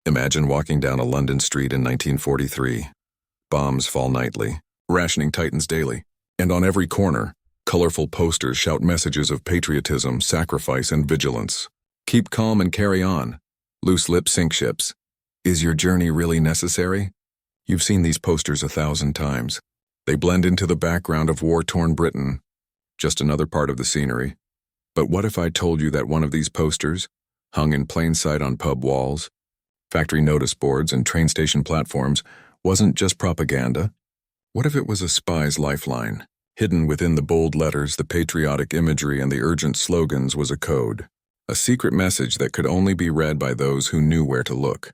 Imagine walking down a London street in 1943. Bombs fall nightly, rationing tightens daily, and on every corner, colorful posters shout messages of patriotism, sacrifice, and vigilance. Keep calm and carry on. Loose lips sink ships. Is your journey really necessary? You've seen these posters 1,000 times. They blend into the background of war-torn Britain, just another part of the scenery. But what if I told you that one of these posters, hung in plain sight on pub walls, factory notice boards, and train station platforms, wasn't just propaganda? What if it was a spy's lifeline? Hidden within the bold letters, the patriotic imagery, and the urgent slogans was a code, a secret message that could only be read by those who knew where to look.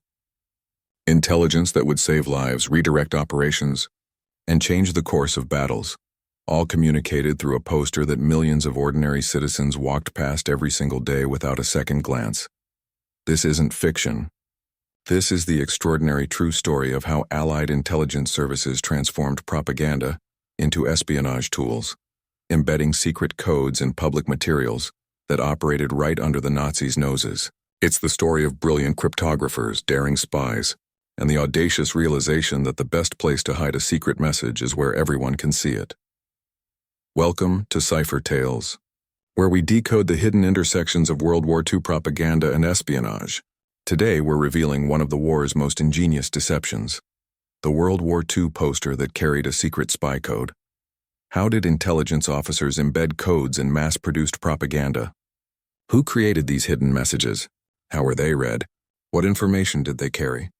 Intelligence that would save lives, redirect operations, and change the course of battles, all communicated through a poster that millions of ordinary citizens walked past every single day without a second glance. This isn't fiction. This is the extraordinary true story of how Allied intelligence services transformed propaganda into espionage tools, embedding secret codes in public materials that operated right under the Nazis' noses. It's the story of brilliant cryptographers, daring spies, and the audacious realization that the best place to hide a secret message is where everyone can see it. Welcome to Cipher Tales, where we decode the hidden intersections of World War II propaganda and espionage. Today we're revealing one of the war's most ingenious deceptions, the World War II poster that carried a secret spy code. How did intelligence officers embed codes in mass-produced propaganda? Who created these hidden messages? How were they read? What information did they carry?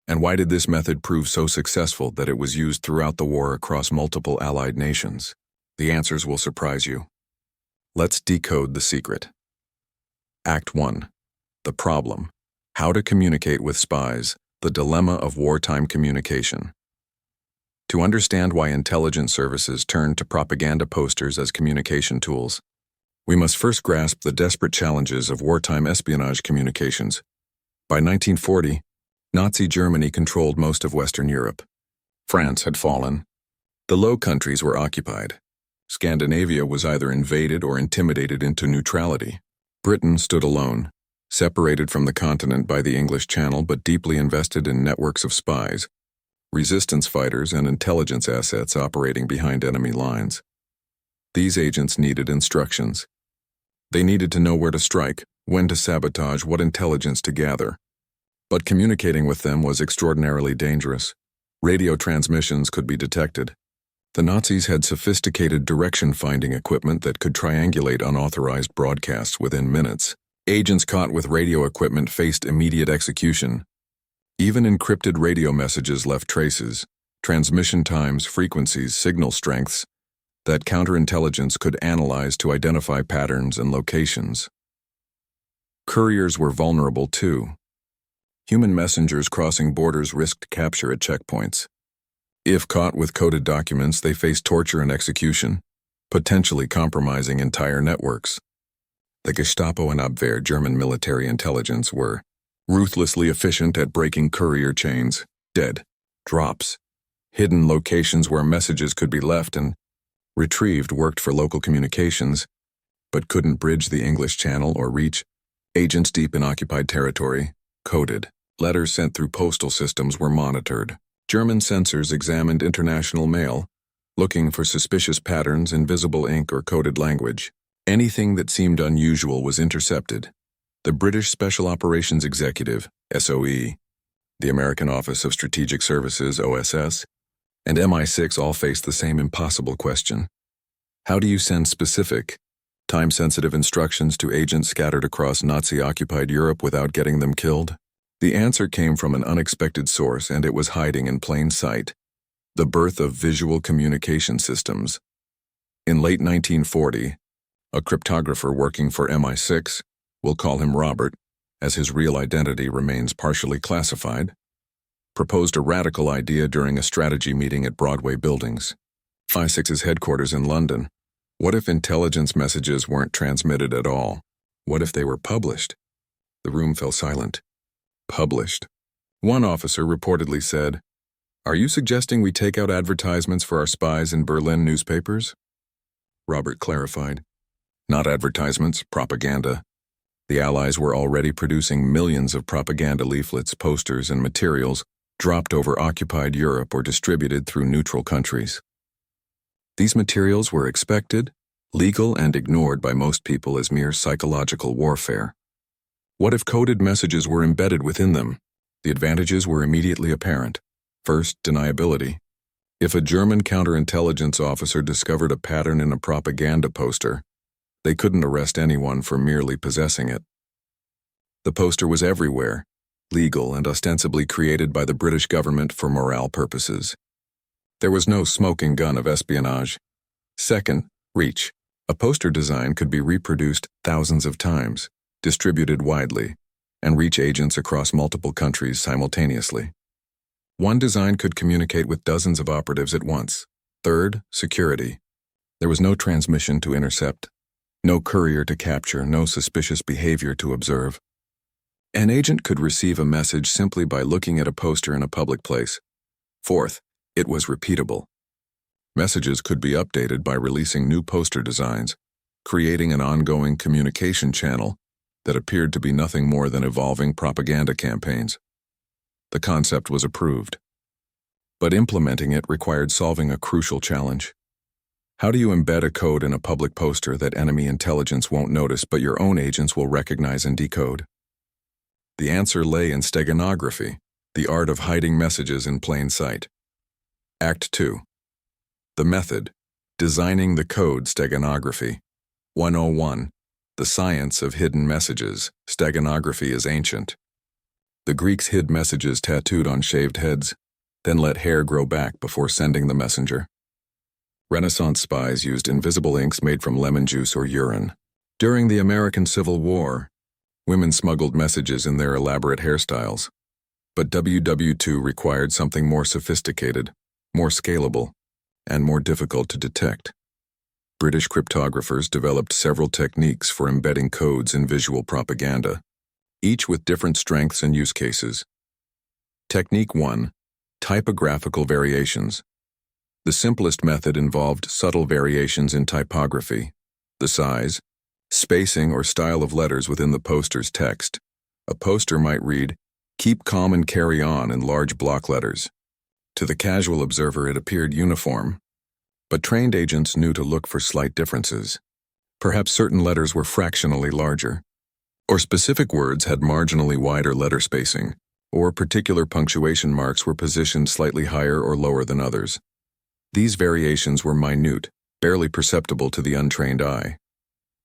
And why did this method prove so successful that it was used throughout the war across multiple Allied nations? The answers will surprise you. Let's decode the secret. Act 1. The problem. How to communicate with spies, the dilemma of wartime communication. To understand why intelligence services turned to propaganda posters as communication tools, we must first grasp the desperate challenges of wartime espionage communications. By 1940, Nazi Germany controlled most of Western Europe. France had fallen. The Low Countries were occupied. Scandinavia was either invaded or intimidated into neutrality. Britain stood alone, separated from the continent by the English Channel but deeply invested in networks of spies, resistance fighters, and intelligence assets operating behind enemy lines. These agents needed instructions. They needed to know where to strike, when to sabotage, what intelligence to gather. But communicating with them was extraordinarily dangerous. Radio transmissions could be detected. The Nazis had sophisticated direction-finding equipment that could triangulate unauthorized broadcasts within minutes. Agents caught with radio equipment faced immediate execution. Even encrypted radio messages left traces, transmission times, frequencies, signal strengths that counterintelligence could analyze to identify patterns and locations. Couriers were vulnerable too. Human messengers crossing borders risked capture at checkpoints. If caught with coded documents, they faced torture and execution, potentially compromising entire networks. The Gestapo and Abwehr, German military intelligence, were ruthlessly efficient at breaking courier chains, dead, drops, hidden locations where messages could be left and retrieved. Worked for local communications, but couldn't bridge the English Channel or reach agents deep in occupied territory. Coded. Letters sent through postal systems were monitored. German censors examined international mail, looking for suspicious patterns in visible ink or coded language. Anything that seemed unusual was intercepted. The British Special Operations Executive, SOE, the American Office of Strategic Services, OSS, and MI6 all faced the same impossible question. How do you send specific, time-sensitive instructions to agents scattered across Nazi-occupied Europe without getting them killed? The answer came from an unexpected source, and it was hiding in plain sight: the birth of visual communication systems. In late 1940, a cryptographer working for MI6, we'll call him Robert, as his real identity remains partially classified, proposed a radical idea during a strategy meeting at Broadway Buildings, MI6's headquarters in London. What if intelligence messages weren't transmitted at all? What if they were published? The room fell silent. Published. One officer reportedly said, "Are you suggesting we take out advertisements for our spies in Berlin newspapers?" Robert clarified, "Not advertisements, propaganda. The Allies were already producing millions of propaganda leaflets, posters, and materials dropped over occupied Europe or distributed through neutral countries. These materials were expected, legal, and ignored by most people as mere psychological warfare. What if coded messages were embedded within them? The advantages were immediately apparent. First, deniability. If a German counterintelligence officer discovered a pattern in a propaganda poster, they couldn't arrest anyone for merely possessing it. The poster was everywhere, legal and ostensibly created by the British government for morale purposes. There was no smoking gun of espionage. Second, reach. A poster design could be reproduced thousands of times, distributed widely, and reach agents across multiple countries simultaneously. One design could communicate with dozens of operatives at once. Third, security. There was no transmission to intercept, no courier to capture, no suspicious behavior to observe. An agent could receive a message simply by looking at a poster in a public place. Fourth, it was repeatable. Messages could be updated by releasing new poster designs, creating an ongoing communication channel that appeared to be nothing more than evolving propaganda campaigns. The concept was approved, but implementing it required solving a crucial challenge. How do you embed a code in a public poster that enemy intelligence won't notice but your own agents will recognize and decode? The answer lay in steganography, the art of hiding messages in plain sight. Act 2. The method, designing the code steganography. 101. The science of hidden messages. Steganography is ancient. The Greeks hid messages tattooed on shaved heads, then let hair grow back before sending the messenger. Renaissance spies used invisible inks made from lemon juice or urine. During the American Civil War, women smuggled messages in their elaborate hairstyles. But WW2 required something more sophisticated, more scalable, and more difficult to detect. British cryptographers developed several techniques for embedding codes in visual propaganda, each with different strengths and use cases. Technique 1. Typographical variations. The simplest method involved subtle variations in typography, the size, spacing, or style of letters within the poster's text. A poster might read, "Keep calm and carry on" in large block letters. To the casual observer, it appeared uniform, but trained agents knew to look for slight differences. Perhaps certain letters were fractionally larger, or specific words had marginally wider letter spacing, or particular punctuation marks were positioned slightly higher or lower than others. These variations were minute, barely perceptible to the untrained eye,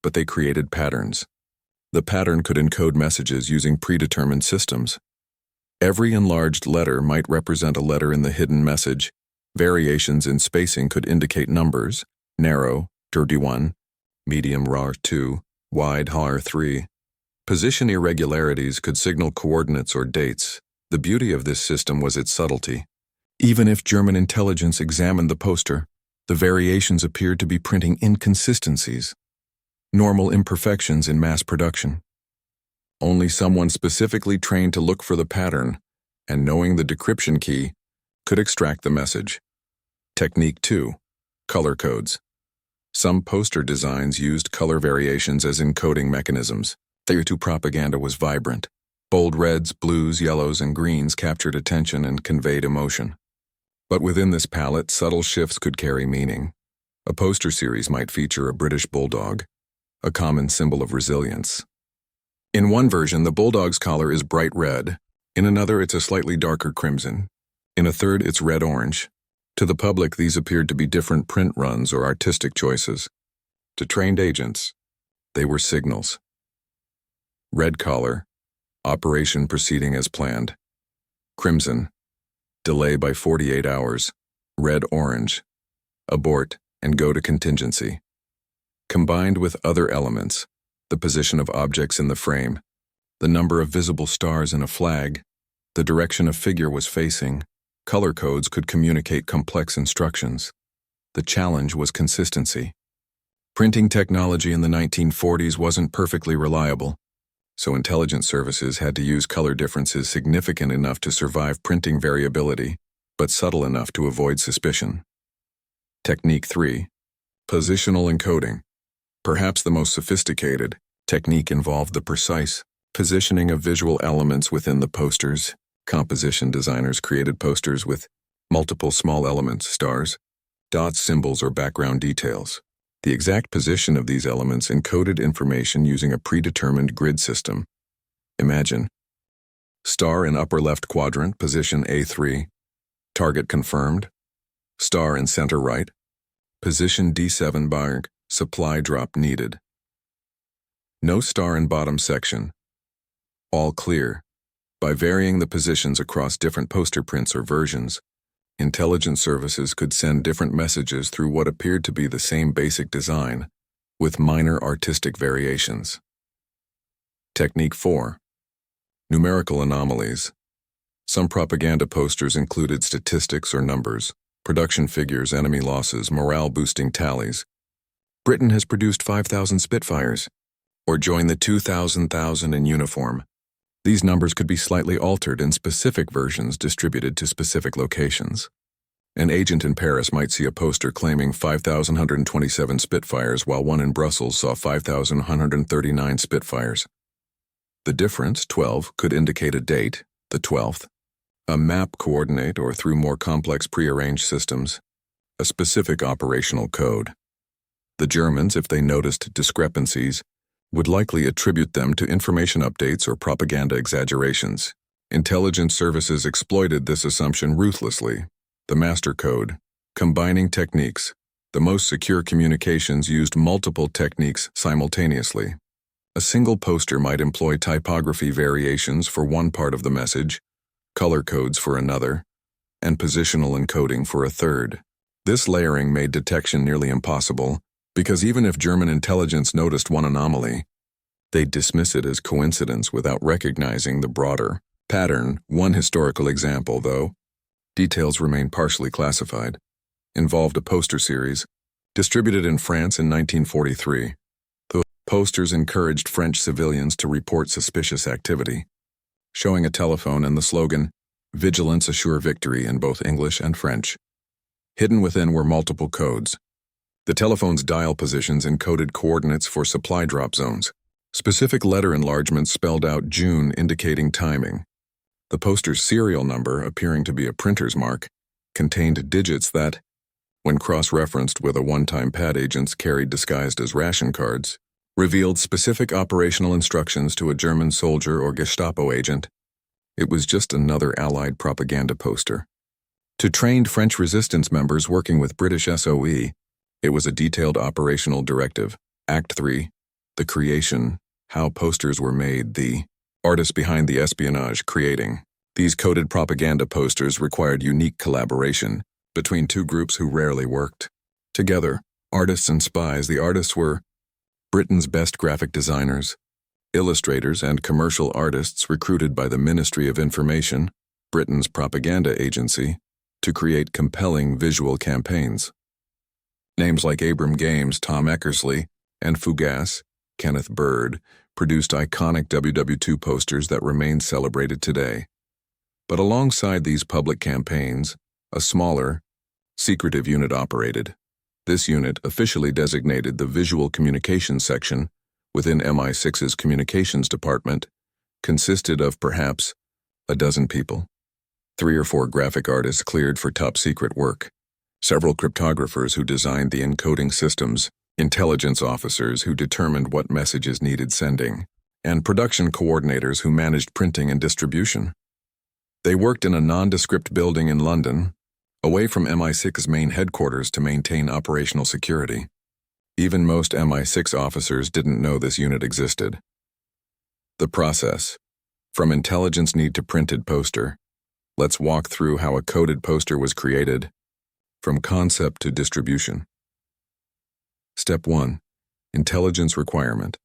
but they created patterns. The pattern could encode messages using predetermined systems. Every enlarged letter might represent a letter in the hidden message. Variations in spacing could indicate numbers: narrow, dirty 1, medium rar 2, wide har 3. Position irregularities could signal coordinates or dates. The beauty of this system was its subtlety. Even if German intelligence examined the poster, the variations appeared to be printing inconsistencies, normal imperfections in mass production. Only someone specifically trained to look for the pattern and knowing the decryption key could extract the message. Technique 2. Color codes. Some poster designs used color variations as encoding mechanisms. WW2 propaganda was vibrant. Bold reds, blues, yellows, and greens captured attention and conveyed emotion. But within this palette, subtle shifts could carry meaning. A poster series might feature a British bulldog, a common symbol of resilience. In one version, the bulldog's collar is bright red. In another, it's a slightly darker crimson. In a third, it's red-orange. To the public, these appeared to be different print runs or artistic choices. To trained agents, they were signals. Red collar, operation proceeding as planned. Crimson, delay by 48 hours. Red-orange, abort and go to contingency. Combined with other elements, the position of objects in the frame, the number of visible stars in a flag, the direction a figure was facing, color codes could communicate complex instructions. The challenge was consistency. Printing technology in the 1940s wasn't perfectly reliable, so intelligence services had to use color differences significant enough to survive printing variability, but subtle enough to avoid suspicion. Technique 3. Positional encoding. Perhaps the most sophisticated, Technique involved the precise positioning of visual elements within the posters. Composition designers created posters with multiple small elements, stars, dots, symbols, or background details. The exact position of these elements encoded information using a predetermined grid system. Imagine: star in upper left quadrant, position A3, target confirmed. Star in center right, position D7 bar, supply drop needed. No star in bottom section, all clear. By varying the positions across different poster prints or versions, intelligence services could send different messages through what appeared to be the same basic design, with minor artistic variations. Technique 4. Numerical anomalies. Some propaganda posters included statistics or numbers, production figures, enemy losses, morale-boosting tallies. Britain has produced 5,000 Spitfires, or join the 2,000 in uniform. These numbers could be slightly altered and specific versions distributed to specific locations. An agent in Paris might see a poster claiming 5,127 Spitfires while one in Brussels saw 5,139 Spitfires. The difference, 12, could indicate a date, the 12th, a map coordinate, or through more complex prearranged systems, a specific operational code. The Germans, if they noticed discrepancies, would likely attribute them to information updates or propaganda exaggerations. Intelligence services exploited this assumption ruthlessly. The master code, combining techniques. The most secure communications used multiple techniques simultaneously. A single poster might employ typography variations for one part of the message, color codes for another, and positional encoding for a third. This layering made detection nearly impossible, because even if German intelligence noticed one anomaly, they'd dismiss it as coincidence without recognizing the broader pattern. One historical example, though, details remain partially classified, involved a poster series distributed in France in 1943. The posters encouraged French civilians to report suspicious activity, showing a telephone and the slogan, "Vigilance assure victory," in both English and French. Hidden within were multiple codes. The telephone's dial positions encoded coordinates for supply drop zones. Specific letter enlargements spelled out June, indicating timing. The poster's serial number, appearing to be a printer's mark, contained digits that, when cross-referenced with a one-time pad agents carried disguised as ration cards, revealed specific operational instructions to a German soldier or Gestapo agent. It was just another Allied propaganda poster. To trained French resistance members working with British SOE, it was a detailed operational directive. Act 3, the creation, how posters were made, the artist behind the espionage creating. These coded propaganda posters required unique collaboration between two groups who rarely worked together, artists and spies. The artists were Britain's best graphic designers, illustrators, and commercial artists recruited by the Ministry of Information, Britain's propaganda agency, to create compelling visual campaigns. Names like Abram Games, Tom Eckersley, and Fougas, Kenneth Bird, produced iconic WW2 posters that remain celebrated today. But alongside these public campaigns, a smaller, secretive unit operated. This unit, officially designated the Visual Communications Section within MI6's Communications Department, consisted of perhaps a dozen people. 3 or 4 graphic artists cleared for top-secret work, several cryptographers who designed the encoding systems, intelligence officers who determined what messages needed sending, and production coordinators who managed printing and distribution. They worked in a nondescript building in London, away from MI6's main headquarters to maintain operational security. Even most MI6 officers didn't know this unit existed. The process, from intelligence need to printed poster. Let's walk through how a coded poster was created, from concept to distribution. Step 1. Intelligence requirement.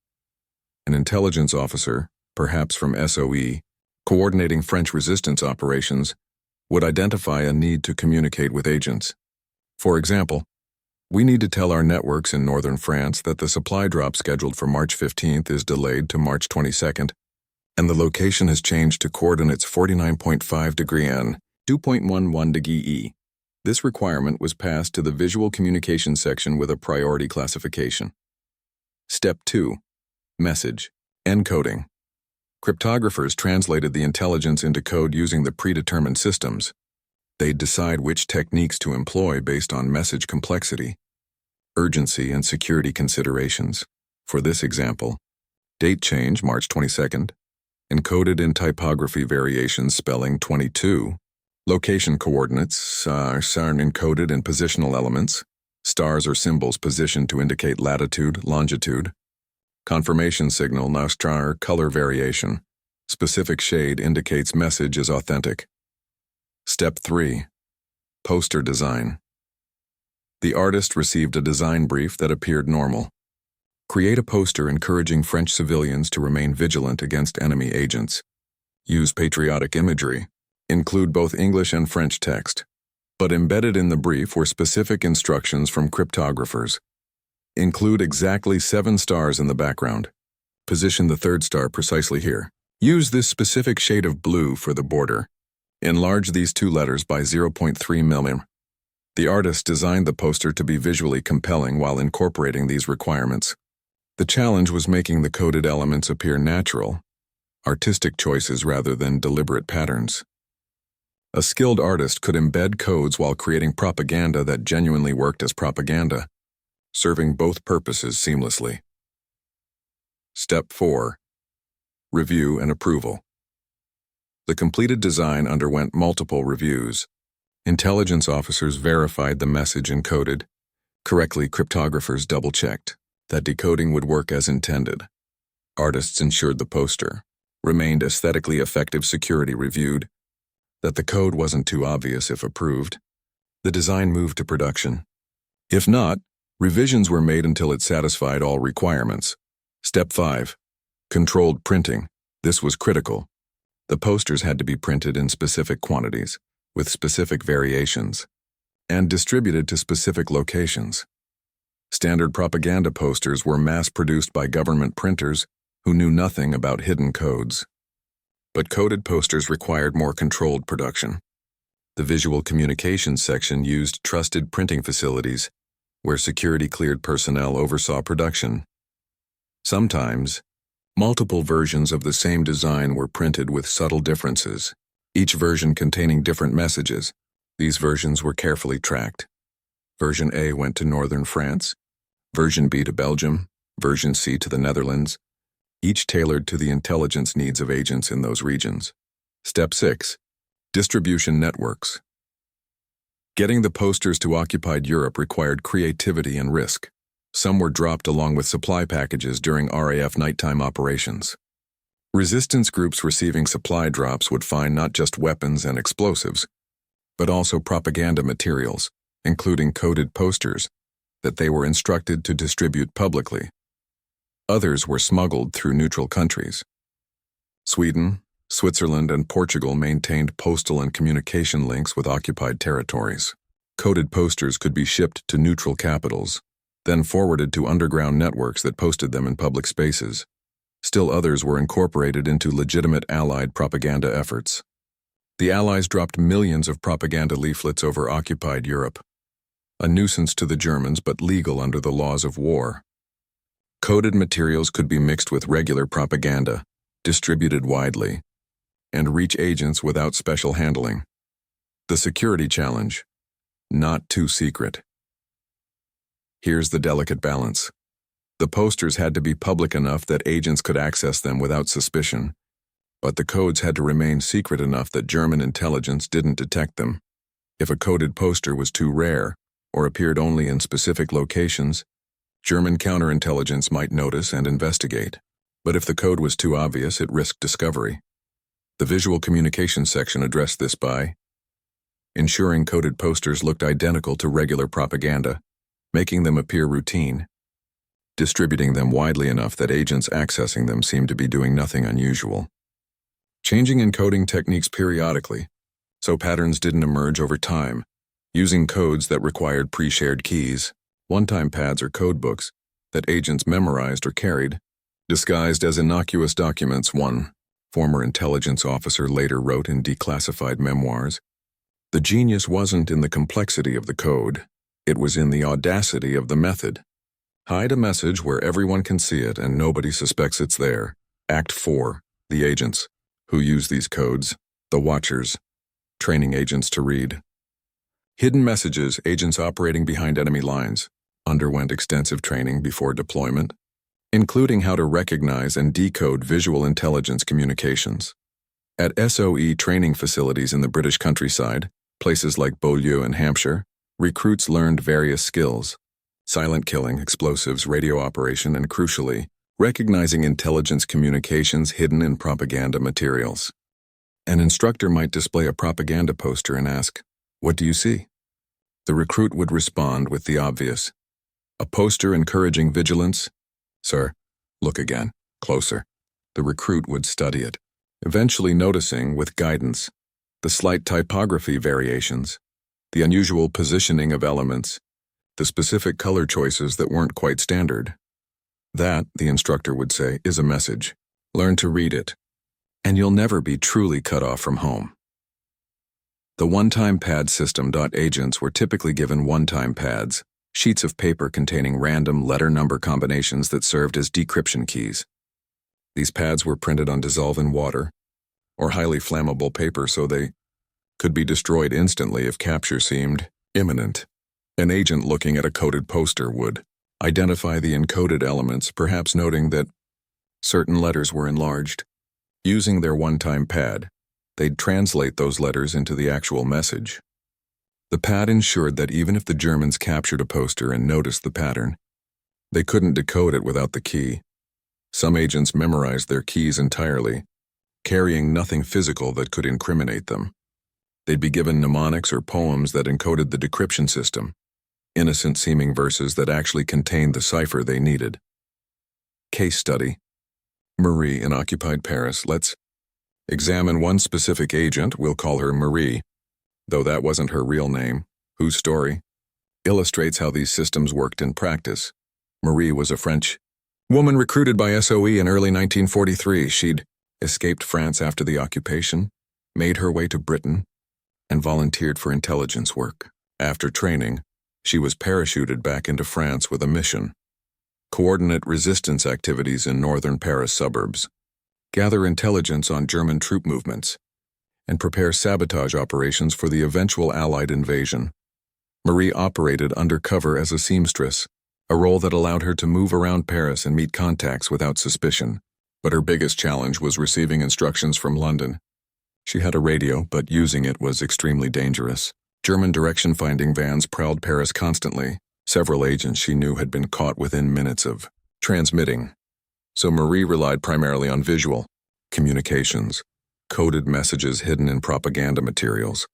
An intelligence officer, perhaps from SOE, coordinating French resistance operations, would identify a need to communicate with agents. For example, we need to tell our networks in northern France that the supply drop scheduled for March 15th is delayed to March 22nd, and the location has changed to coordinates 49.5 degree N, 2.11 degree E. This requirement was passed to the Visual Communications Section with a priority classification. Step 2. Message. Encoding. Cryptographers translated the intelligence into code using the predetermined systems. They'd decide which techniques to employ based on message complexity, urgency, and security considerations. For this example, date change, March 22nd, encoded in typography variations spelling 22, location coordinates are encoded in positional elements, stars or symbols positioned to indicate latitude, longitude, confirmation signal, star color variation, specific shade indicates message is authentic. Step 3. Poster design. The artist received a design brief that appeared normal. Create a poster encouraging French civilians to remain vigilant against enemy agents. Use patriotic imagery. Include both English and French text. But embedded in the brief were specific instructions from cryptographers. Include exactly 7 stars in the background. Position the 3rd star precisely here. Use this specific shade of blue for the border. Enlarge these 2 letters by 0.3 mm. The artist designed the poster to be visually compelling while incorporating these requirements. The challenge was making the coded elements appear natural, artistic choices rather than deliberate patterns. A skilled artist could embed codes while creating propaganda that genuinely worked as propaganda, serving both purposes seamlessly. Step 4. Review and approval. The completed design underwent multiple reviews. Intelligence officers verified the message encoded. Correctly, cryptographers double-checked that decoding would work as intended. Artists ensured the poster remained aesthetically effective, security reviewed that the code wasn't too obvious if approved. The design moved to production. If not, revisions were made until it satisfied all requirements. Step 5. Controlled printing. This was critical. The posters had to be printed in specific quantities, with specific variations, and distributed to specific locations. Standard propaganda posters were mass-produced by government printers who knew nothing about hidden codes. But coded posters required more controlled production. The visual communications section used trusted printing facilities where security-cleared personnel oversaw production. Sometimes, multiple versions of the same design were printed with subtle differences, each version containing different messages. These versions were carefully tracked. Version A went to northern France, Version B to Belgium, Version C to the Netherlands, each tailored to the intelligence needs of agents in those regions. Step 6. Distribution networks. Getting the posters to occupied Europe required creativity and risk. Some were dropped along with supply packages during RAF nighttime operations. Resistance groups receiving supply drops would find not just weapons and explosives, but also propaganda materials, including coded posters, that they were instructed to distribute publicly. Others were smuggled through neutral countries. Sweden, Switzerland, and Portugal maintained postal and communication links with occupied territories. Coded posters could be shipped to neutral capitals, then forwarded to underground networks that posted them in public spaces. Still others were incorporated into legitimate Allied propaganda efforts. The Allies dropped millions of propaganda leaflets over occupied Europe, a nuisance to the Germans but legal under the laws of war. Coded materials could be mixed with regular propaganda, distributed widely, and reach agents without special handling. The security challenge: not too secret. Here's the delicate balance. The posters had to be public enough that agents could access them without suspicion, but the codes had to remain secret enough that German intelligence didn't detect them. If a coded poster was too rare, or appeared only in specific locations, German counterintelligence might notice and investigate. But if the code was too obvious, it risked discovery. The visual communications section addressed this by ensuring coded posters looked identical to regular propaganda, making them appear routine, distributing them widely enough that agents accessing them seemed to be doing nothing unusual, changing encoding techniques periodically, so patterns didn't emerge over time, using codes that required pre-shared keys, one-time pads or code books that agents memorized or carried, disguised as innocuous documents. One former intelligence officer later wrote in declassified memoirs, "The genius wasn't in the complexity of the code, it was in the audacity of the method." Hide a message where everyone can see it and nobody suspects it's there. Act 4. The agents. Who use these codes? The watchers. Training agents to read. Hidden messages, agents operating behind enemy lines. Underwent extensive training before deployment, including how to recognize and decode visual intelligence communications. At SOE training facilities in the British countryside, places like Beaulieu and Hampshire, recruits learned various skills: silent killing, explosives, radio operation, and crucially, recognizing intelligence communications hidden in propaganda materials. An instructor might display a propaganda poster and ask, "What do you see?" The recruit would respond with the obvious. A poster encouraging vigilance? "Sir, look again, closer." The recruit would study it, eventually noticing, with guidance, the slight typography variations, the unusual positioning of elements, the specific color choices that weren't quite standard. That, the instructor would say, is a message. Learn to read it, and you'll never be truly cut off from home. The one-time pad system. Agents were typically given one-time pads, sheets of paper containing random letter-number combinations that served as decryption keys. These pads were printed on dissolving water or highly flammable paper so they could be destroyed instantly if capture seemed imminent. An agent looking at a coded poster would identify the encoded elements, perhaps noting that certain letters were enlarged. Using their one-time pad, they'd translate those letters into the actual message. The pad ensured that even if the Germans captured a poster and noticed the pattern, they couldn't decode it without the key. Some agents memorized their keys entirely, carrying nothing physical that could incriminate them. They'd be given mnemonics or poems that encoded the decryption system, innocent-seeming verses that actually contained the cipher they needed. Case study. Marie in occupied Paris. Let's examine one specific agent, we'll call her Marie, though that wasn't her real name, whose story illustrates how these systems worked in practice. Marie was a French woman recruited by SOE in early 1943. She'd escaped France after the occupation, made her way to Britain, and volunteered for intelligence work. After training, she was parachuted back into France with a mission: coordinate resistance activities in northern Paris suburbs, gather intelligence on German troop movements, and prepare sabotage operations for the eventual Allied invasion. Marie operated undercover as a seamstress, a role that allowed her to move around Paris and meet contacts without suspicion. But her biggest challenge was receiving instructions from London. She had a radio, but using it was extremely dangerous. German direction-finding vans prowled Paris constantly. Several agents she knew had been caught within minutes of transmitting. So Marie relied primarily on visual communications, coded messages hidden in propaganda materials.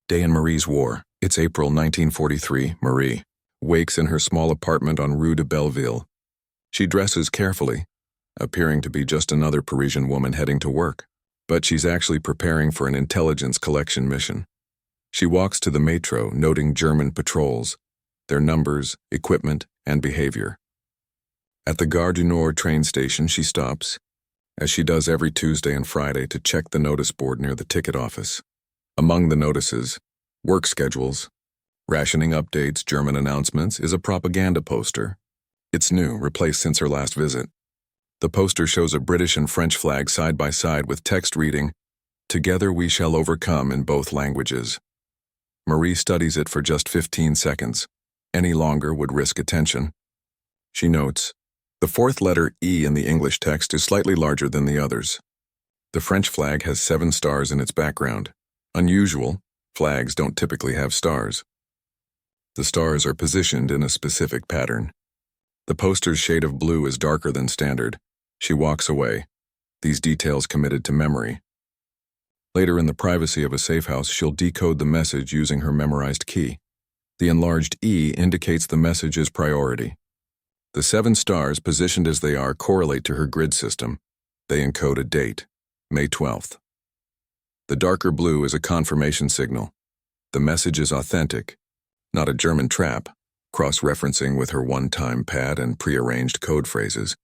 Day in Marie's war. It's April 1943. Marie wakes in her small apartment on Rue de Belleville. She dresses carefully, appearing to be just another Parisian woman heading to work. But she's actually preparing for an intelligence collection mission. She walks to the metro, noting German patrols, their numbers, equipment, and behavior. At the Gare du Nord train station, she stops, as she does every Tuesday and Friday, to check the notice board near the ticket office. Among the notices, work schedules, rationing updates, German announcements, is a propaganda poster. It's new, replaced since her last visit. The poster shows a British and French flag side by side with text reading, "Together we shall overcome," in both languages. Marie studies it for just 15 seconds. Any longer would risk attention. She notes, the fourth letter E in the English text is slightly larger than the others. The French flag has 7 stars in its background. Unusual, flags don't typically have stars. The stars are positioned in a specific pattern. The poster's shade of blue is darker than standard. She walks away, these details committed to memory. Later, in the privacy of a safe house, she'll decode the message using her memorized key. The enlarged E indicates the message is priority. The 7 stars, positioned as they are, correlate to her grid system. They encode a date, May 12th. The darker blue is a confirmation signal. The message is authentic, not a German trap. Cross-referencing with her one-time pad and pre-arranged code phrases,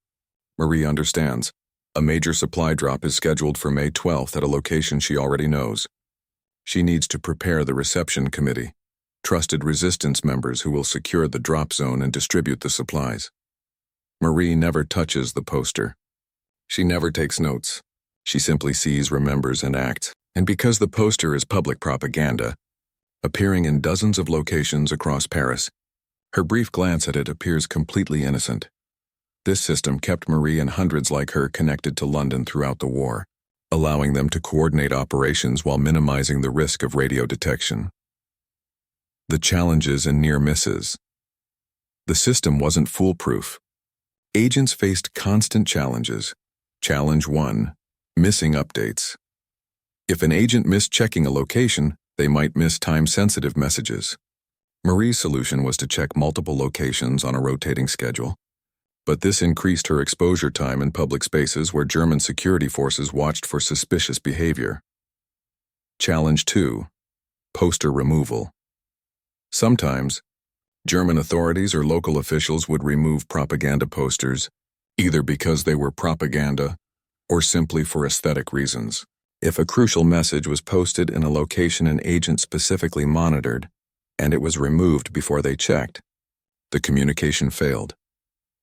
Marie understands. A major supply drop is scheduled for May 12th at a location she already knows. She needs to prepare the reception committee. trusted resistance members who will secure the drop zone and distribute the supplies. Marie never touches the poster. She never takes notes. She simply sees, remembers, and acts. And because the poster is public propaganda, appearing in dozens of locations across Paris, her brief glance at it appears completely innocent. This system kept Marie and hundreds like her connected to London throughout the war, allowing them to coordinate operations while minimizing the risk of radio detection. The challenges and near misses. The system wasn't foolproof. Agents faced constant challenges. Challenge 1: missing updates. If an agent missed checking a location, they might miss time-sensitive messages. Marie's solution was to check multiple locations on a rotating schedule, but this increased her exposure time in public spaces where German security forces watched for suspicious behavior. Challenge 2: poster removal. Sometimes, German authorities or local officials would remove propaganda posters, either because they were propaganda or simply for aesthetic reasons. If a crucial message was posted in a location an agent specifically monitored, and it was removed before they checked, the communication failed.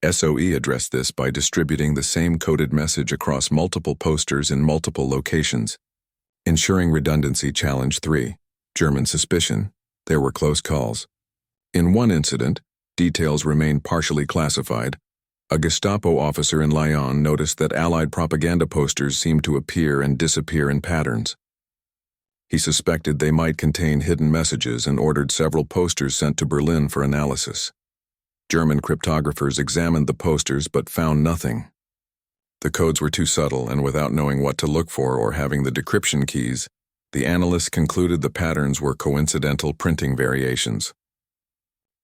SOE addressed this by distributing the same coded message across multiple posters in multiple locations, ensuring redundancy. Challenge 3: German suspicion. There were close calls. In one incident, details remained partially classified. A Gestapo officer in Lyon noticed that Allied propaganda posters seemed to appear and disappear in patterns. He suspected they might contain hidden messages and ordered several posters sent to Berlin for analysis. German cryptographers examined the posters but found nothing. The codes were too subtle, and without knowing what to look for or having the decryption keys, the analysts concluded the patterns were coincidental printing variations.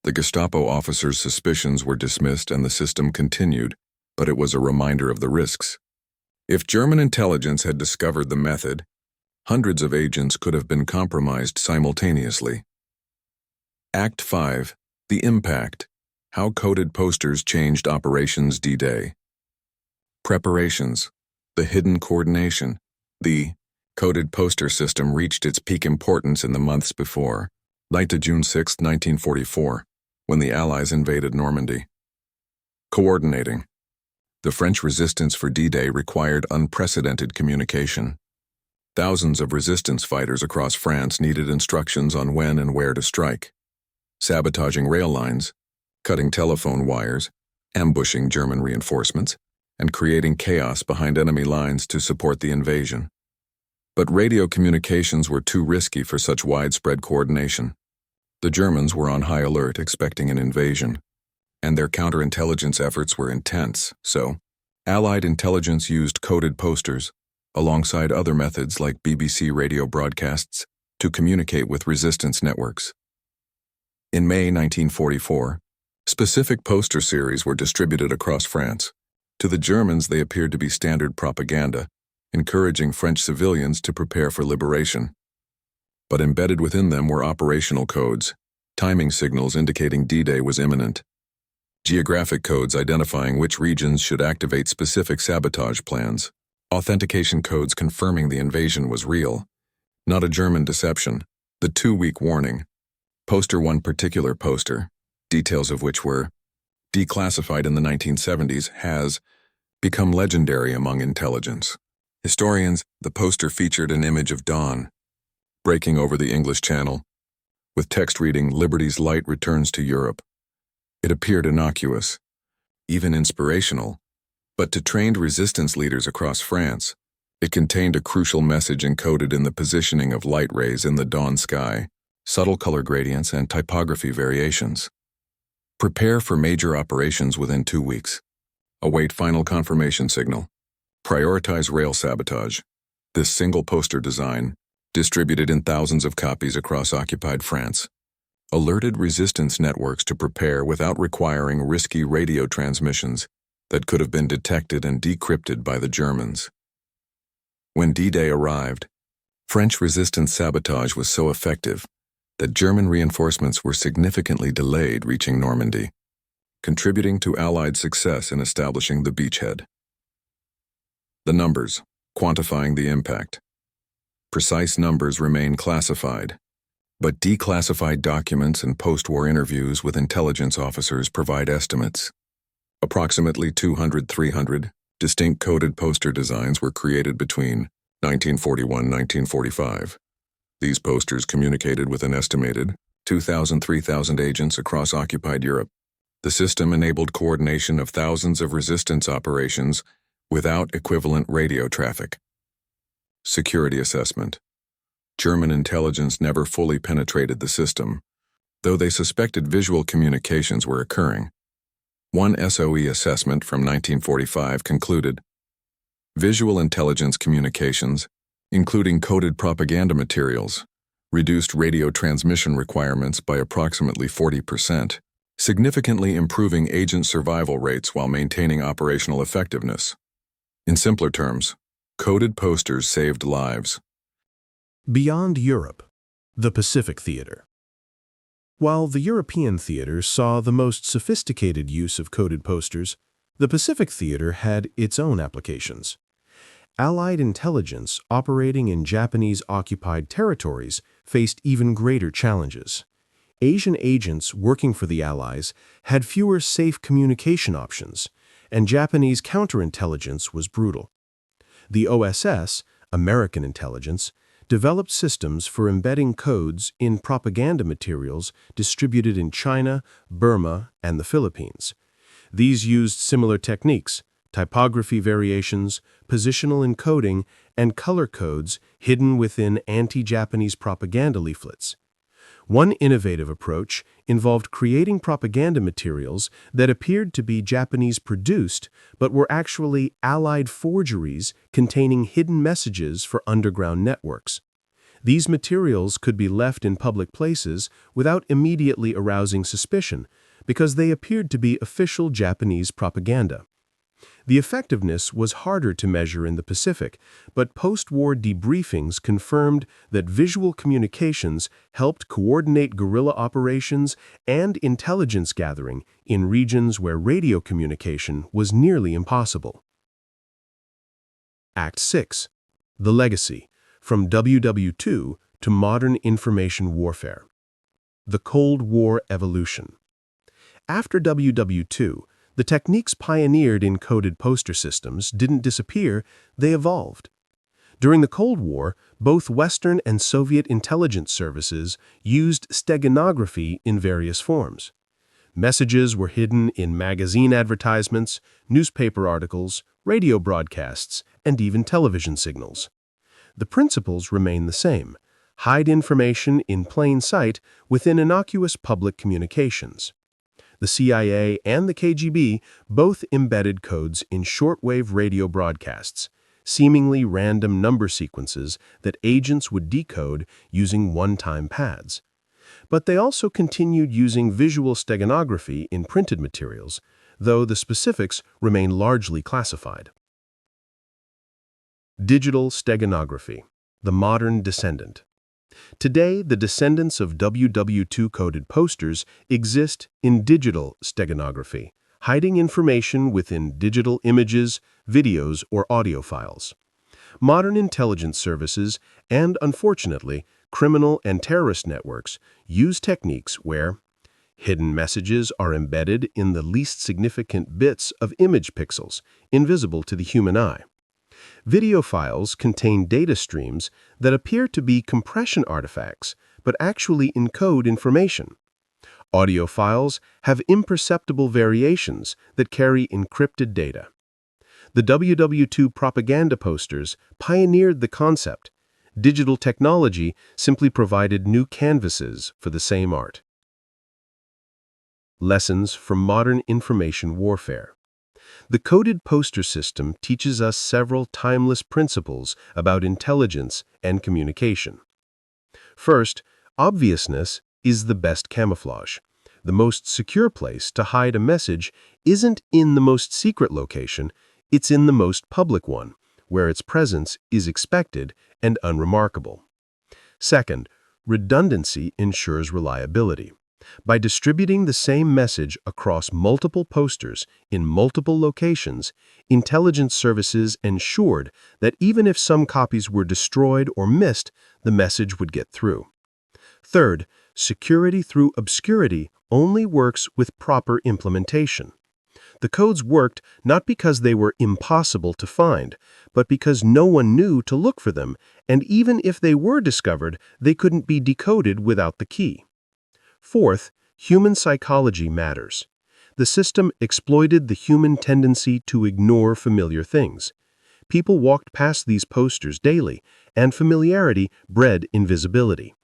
The Gestapo officer's suspicions were dismissed and the system continued, but it was a reminder of the risks. If German intelligence had discovered the method, hundreds of agents could have been compromised simultaneously. Act 5: The Impact. How coded posters changed Operations D-Day. Preparations. The hidden coordination. The coded poster system reached its peak importance in the months before, night to June 6, 1944, when the Allies invaded Normandy. Coordinating. The French resistance for D-Day required unprecedented communication. Thousands of resistance fighters across France needed instructions on when and where to strike. Sabotaging rail lines, cutting telephone wires, ambushing German reinforcements, and creating chaos behind enemy lines to support the invasion. But radio communications were too risky for such widespread coordination. The Germans were on high alert, expecting an invasion, and their counterintelligence efforts were intense, so Allied intelligence used coded posters, alongside other methods like BBC radio broadcasts, to communicate with resistance networks. In May 1944, specific poster series were distributed across France. To the Germans, they appeared to be standard propaganda, encouraging French civilians to prepare for liberation. But embedded within them were operational codes, timing signals indicating D-Day was imminent, geographic codes identifying which regions should activate specific sabotage plans, authentication codes confirming the invasion was real, not a German deception. The 2-week warning. Poster. One particular poster, details of which were declassified in the 1970s, has become legendary among intelligence historians. The poster featured an image of dawn breaking over the English Channel, with text reading, "Liberty's light returns to Europe." It appeared innocuous, even inspirational, but to trained resistance leaders across France, it contained a crucial message encoded in the positioning of light rays in the dawn sky, subtle color gradients, and typography variations. Prepare for major operations within 2 weeks. Await final confirmation signal. Prioritize rail sabotage. This single poster design, distributed in thousands of copies across occupied France, alerted resistance networks to prepare without requiring risky radio transmissions that could have been detected and decrypted by the Germans. When D-Day arrived, French resistance sabotage was so effective that German reinforcements were significantly delayed reaching Normandy, contributing to Allied success in establishing the beachhead. The numbers, quantifying the impact. Precise numbers remain classified. But declassified documents and post-war interviews with intelligence officers provide estimates. Approximately 200-300 distinct coded poster designs were created between 1941-1945. These posters communicated with an estimated 2,000-3,000 agents across occupied Europe. The system enabled coordination of thousands of resistance operations without equivalent radio traffic. Security assessment. German intelligence never fully penetrated the system, though they suspected visual communications were occurring. One SOE assessment from 1945 concluded, visual intelligence communications, including coded propaganda materials, reduced radio transmission requirements by approximately 40%, significantly improving agent survival rates while maintaining operational effectiveness. In simpler terms, coded posters saved lives. Beyond Europe, the Pacific Theater. While the European theater saw the most sophisticated use of coded posters, the Pacific Theater had its own applications. Allied intelligence operating in Japanese-occupied territories faced even greater challenges. Asian agents working for the Allies had fewer safe communication options, and Japanese counterintelligence was brutal. The OSS, American intelligence, developed systems for embedding codes in propaganda materials distributed in China, Burma, and the Philippines. These used similar techniques: typography variations, positional encoding, and color codes hidden within anti-Japanese propaganda leaflets. One innovative approach involved creating propaganda materials that appeared to be Japanese-produced but were actually Allied forgeries containing hidden messages for underground networks. These materials could be left in public places without immediately arousing suspicion because they appeared to be official Japanese propaganda. The effectiveness was harder to measure in the Pacific, but post-war debriefings confirmed that visual communications helped coordinate guerrilla operations and intelligence gathering in regions where radio communication was nearly impossible. Act 6. The Legacy, from WW2 to Modern Information Warfare. The Cold War Evolution. After WW2, the techniques pioneered in coded poster systems didn't disappear, they evolved. During the Cold War, both Western and Soviet intelligence services used steganography in various forms. Messages were hidden in magazine advertisements, newspaper articles, radio broadcasts, and even television signals. The principles remain the same: hide information in plain sight within innocuous public communications. The CIA and the KGB both embedded codes in shortwave radio broadcasts, seemingly random number sequences that agents would decode using one-time pads. But they also continued using visual steganography in printed materials, though the specifics remain largely classified. Digital steganography, the modern descendant. Today, the descendants of WW2 coded posters exist in digital steganography, hiding information within digital images, videos, or audio files. Modern intelligence services and, unfortunately, criminal and terrorist networks use techniques where hidden messages are embedded in the least significant bits of image pixels, invisible to the human eye. Video files contain data streams that appear to be compression artifacts, but actually encode information. Audio files have imperceptible variations that carry encrypted data. The WW2 propaganda posters pioneered the concept. Digital technology simply provided new canvases for the same art. Lessons from modern information warfare. The coded poster system teaches us several timeless principles about intelligence and communication. First, obviousness is the best camouflage. The most secure place to hide a message isn't in the most secret location, it's in the most public one, where its presence is expected and unremarkable. Second, redundancy ensures reliability. By distributing the same message across multiple posters in multiple locations, intelligence services ensured that even if some copies were destroyed or missed, the message would get through. Third, security through obscurity only works with proper implementation. The codes worked not because they were impossible to find, but because no one knew to look for them, and even if they were discovered, they couldn't be decoded without the key. Fourth, human psychology matters. The system exploited the human tendency to ignore familiar things. People walked past these posters daily, and familiarity bred invisibility.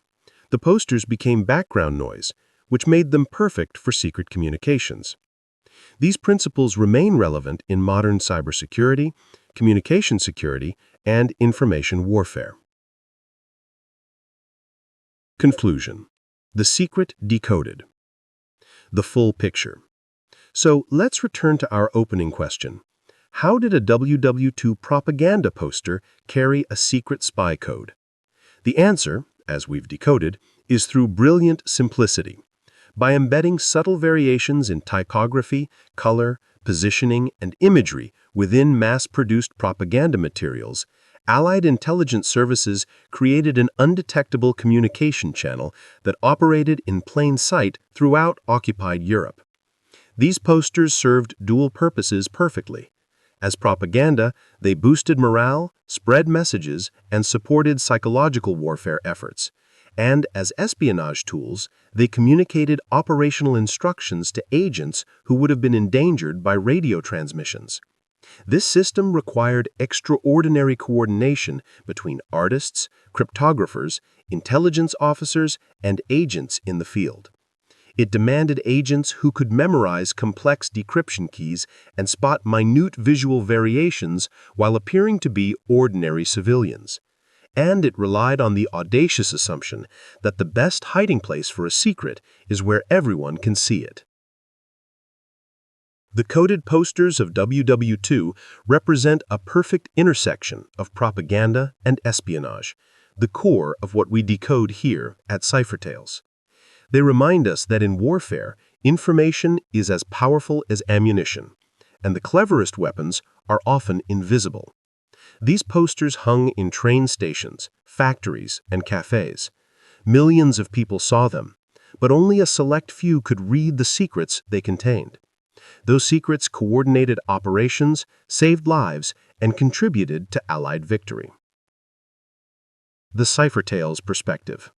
The posters became background noise, which made them perfect for secret communications. These principles remain relevant in modern cybersecurity, communication security, and information warfare. Conclusion. The secret decoded. The full picture. So let's return to our opening question. How did a WW2 propaganda poster carry a secret spy code? The answer, as we've decoded, is through brilliant simplicity. By embedding subtle variations in typography, color, positioning, and imagery within mass-produced propaganda materials, Allied intelligence services created an undetectable communication channel that operated in plain sight throughout occupied Europe. These posters served dual purposes perfectly. As propaganda, they boosted morale, spread messages, and supported psychological warfare efforts. And as espionage tools, they communicated operational instructions to agents who would have been endangered by radio transmissions. This system required extraordinary coordination between artists, cryptographers, intelligence officers, and agents in the field. It demanded agents who could memorize complex decryption keys and spot minute visual variations while appearing to be ordinary civilians. And it relied on the audacious assumption that the best hiding place for a secret is where everyone can see it. The coded posters of WW2 represent a perfect intersection of propaganda and espionage, the core of what we decode here at Cipher Tales. They remind us that in warfare, information is as powerful as ammunition, and the cleverest weapons are often invisible. These posters hung in train stations, factories, and cafes. Millions of people saw them, but only a select few could read the secrets they contained. Those secrets coordinated operations, saved lives, and contributed to Allied victory. The Cipher Tales perspective.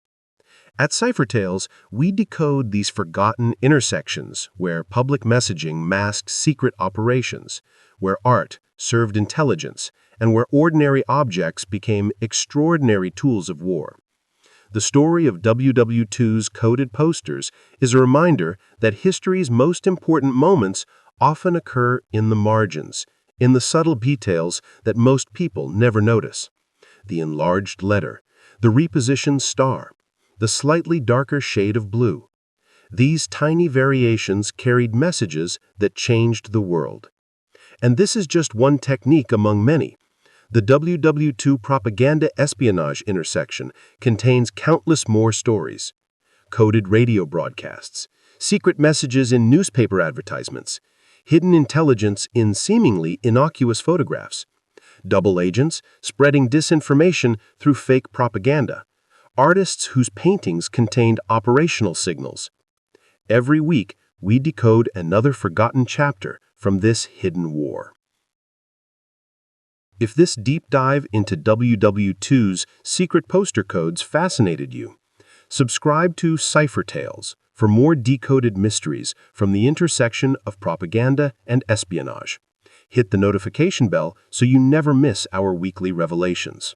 At Cipher Tales, we decode these forgotten intersections where public messaging masked secret operations, where art served intelligence, and where ordinary objects became extraordinary tools of war. The story of WW2's coded posters is a reminder that history's most important moments often occur in the margins, in the subtle details that most people never notice. The enlarged letter, the repositioned star, the slightly darker shade of blue. These tiny variations carried messages that changed the world. And this is just one technique among many. The WW2 propaganda espionage intersection contains countless more stories. Coded radio broadcasts, secret messages in newspaper advertisements, hidden intelligence in seemingly innocuous photographs, double agents spreading disinformation through fake propaganda, artists whose paintings contained operational signals. Every week, we decode another forgotten chapter from this hidden war. If this deep dive into WW2's secret poster codes fascinated you, subscribe to Cipher Tales for more decoded mysteries from the intersection of propaganda and espionage. Hit the notification bell so you never miss our weekly revelations.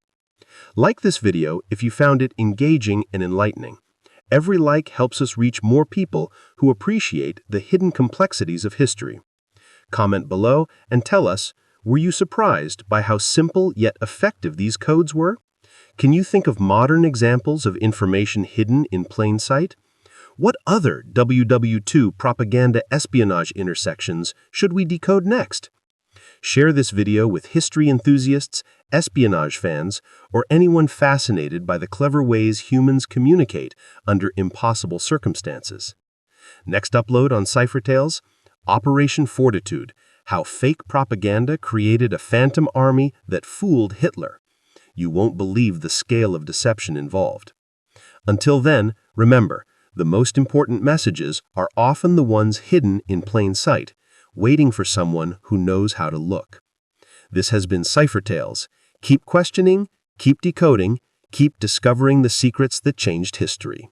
Like this video if you found it engaging and enlightening. Every like helps us reach more people who appreciate the hidden complexities of history. Comment below and tell us, were you surprised by how simple yet effective these codes were? Can you think of modern examples of information hidden in plain sight? What other WW2 propaganda espionage intersections should we decode next? Share this video with history enthusiasts, espionage fans, or anyone fascinated by the clever ways humans communicate under impossible circumstances. Next upload on Cipher Tales, Operation Fortitude, how fake propaganda created a phantom army that fooled Hitler. You won't believe the scale of deception involved. Until then, remember, the most important messages are often the ones hidden in plain sight, waiting for someone who knows how to look. This has been Cipher Tales. Keep questioning, keep decoding, keep discovering the secrets that changed history.